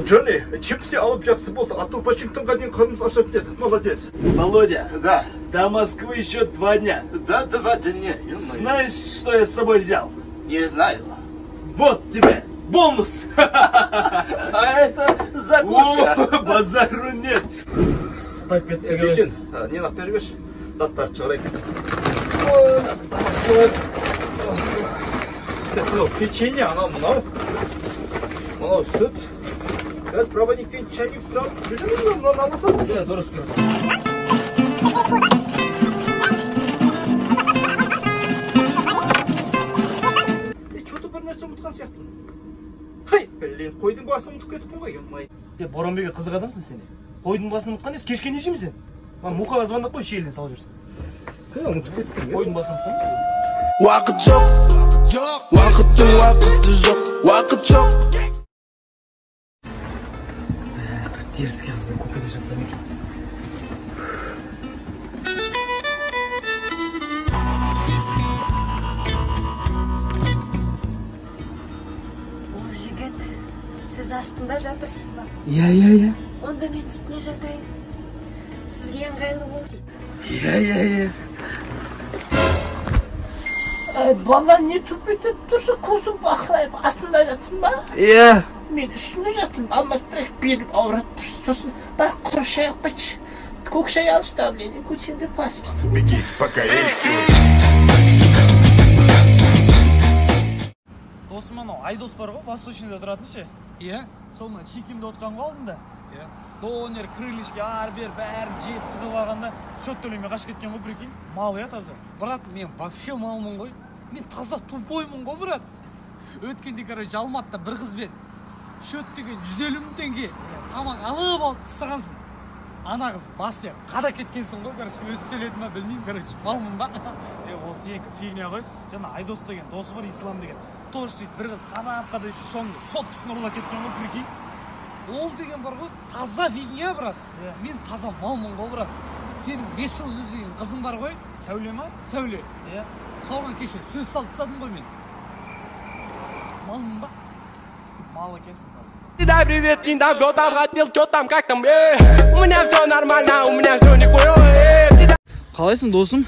Джонни, чипсы алып жақсы болды, а то Вашингтонға дейін қырмыз ашады деді. Молодец. Володя. Да. До Москвы еще 2 дня. Да, 2 дня. Знаешь, что я с собой взял? Не знаю. Вот тебе бонус. А это закуска. Базару нет. Дүйсен, нені ап бербеш? Заттарды шығарайын. Печенье, мынау сүт. Қазір проводниктен чайник сұрап, жүрміз мынаны аласады. Дұрыс. Что-то бір нәрсе ұмытқан сияқтымын. Хай, блин, қойдың басын ұмытып кетіппін ғой, емай. Боранбекке қызық адамсың сен. Қойдың басын ұмытқан емес, кешке не жеймін сен? Мұқаға звондап қой, шиелінен салып жүрсің. Ұмытып кетіппін. Қойдың басын ұмытқан. Уақыт жоқ, уақыттың уақыты жоқ, уақыт жоқ. Бір теріске қызбен көкене жатсам екен. Жігіт, сіз астында жатырсыз ба? Иә. Онда мен үстіне жатайын. Сізге ыңғайлы болсын. Иә. Bana ne tüpütüp dursa kozum baklayıp aslında yatın ba? Иә. Men üstüne yatın almastırık berip avratır. Sosun bak kurşa yok baç. Көкшай алыш давление, көтерде паспорт. Беги, пока есть. Досым анау Айдос бар ғой, Восточныйда тұратын ше. Иә? Сол мына чекимді отқан ғой алдында. Иә. Донер, крылышки, ар-бер, бәрін жеп қызып алғанда шот төлемей қашып кеткен ғой, прикинь. Мал я таза. Брат, мен вообще малмын ғой. Мен таза тупоймын ғой, брат. Өткенде, короче, Алматыда бір қызбен шөт деген 150 мың теңге тамақ алып алып тастағансың. Ана қыз баспен қада кеткенсің ғой, короче, өзі төледі ма білмеймін, короче, малмын ба? Ол сенікі фигня ғой. Жаңа Айдос деген досы бар, Ислам деген. Тоже сөйтіп бір қыз қадап соңында соткасын ұрлап кеткен ғой, прикинь. Ол деген бар ғой, таза фигня, брат. Мен таза малмын ғой, брат. Сенің 5 жыл жүрген қызың бар ғой? Сәуле ма? Сәуле. Иә. Соған кеше сөз салып тастадым ғой мен. Малмын ба? Мал екенсің таза. Да, привет, недавно там хотел, что там, как там, у меня все нормально, у меня все нихуя. Қалайсың досым?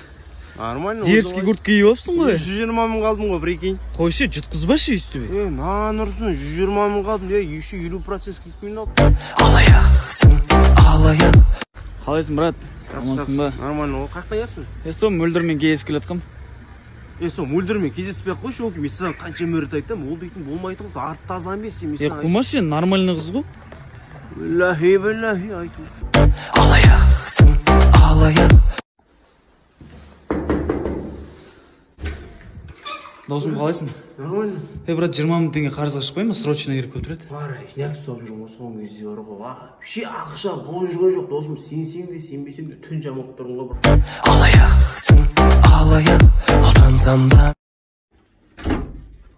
Нормально. Дерзкий куртка киіп алыпсың ғой. 120 мың қалдым ғой, прикинь. Қойшы, жұтқызбашы үстіме. Нан ұрсын, 120 мың қалдым, еще 50% кетпейін алып. Алаяқсың, алаяқ. Қалайсың, брат? Амансың ба? Нормально, қақтан ясың? Сол мөлдірмен кездесіп жатқам. Сол мөлдірмен кездеспей ақ қойшы, мен саған қанша мөрт айтам, ол дейтін болмайтын қыз, арты таза емес. Қумашы, нормальный қыз ғой. Біллахи, айту. Алаяқсың, алаяқ. Досым, қалайсың? Нормально. Брат, 20 мың теңге қарызға шықпай ма? Срочно керек көтіреді. Барай, нәк ұстап жүрмін соң кезде бар ғой. Вообще ақша бол жүрген жоқ, досым. Сенсем де, сенбесем де түн жамылып тұрмын ғой бір. Алаяқсың, алаяқ, алдансам да.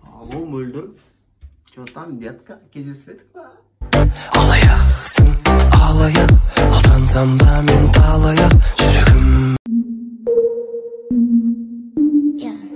Алло, мөлдір. Че там, детка, кездеспедік па? Алаяқсың, алаяқ, алдансам да мен талаяқ, жүрегім.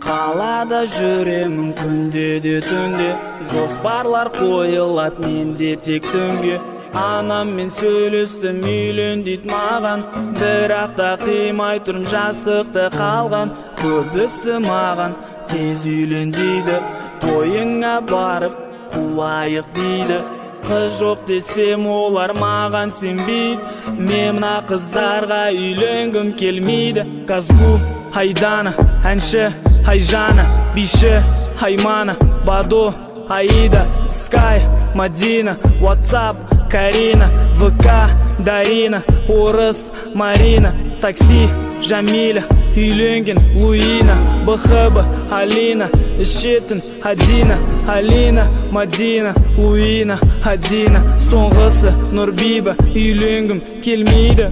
Қалада жүремін күнде де түнде, жоспарлар қойылат менде тек түнге. Анаммен сөйлестім, үйлен дейт маған, бірақ та қимай тұрм жастықты қалған. Көбісі маған тез үйлен дейді, тойыңа барып қуайық дейді. Қыз жоқ десем олар маған сенбейді, мен мына қыздарға үйленгім келмейді. Казгу, Хайдана, әнші Айжана, биші Аймана, Бадо, Аида, Скай, Мадина, Ватсап, Карина, ВК, Дарина, Орыс, Марина, такси, Жамиля, үйленген Луина, БХБ, Алина, ішетін Адина, Алина, Мадина, Луина, Адина, соңғысы Нұрбиба, үйленгім келмейді.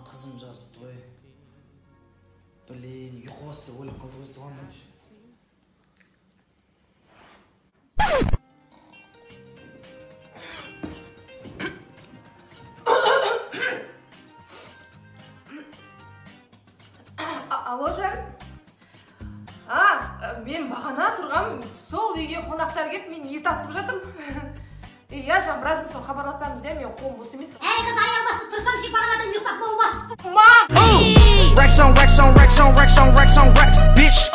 Қызым жазып той. Блин, ұйқы басты ойлап қалды ғой, соған Алло, жарым. Мен бағана тұрғам, сол үйге қонақтар кеп, мен ет асып жатым. Я жан біраздан соң хабарласамыз, мен қолым бос емес. Әй қыз, аялбасын, тұрсаң шипараладан ұйықтап болмас. Мам! Racks on racks on racks on racks on racks on racks, bitch.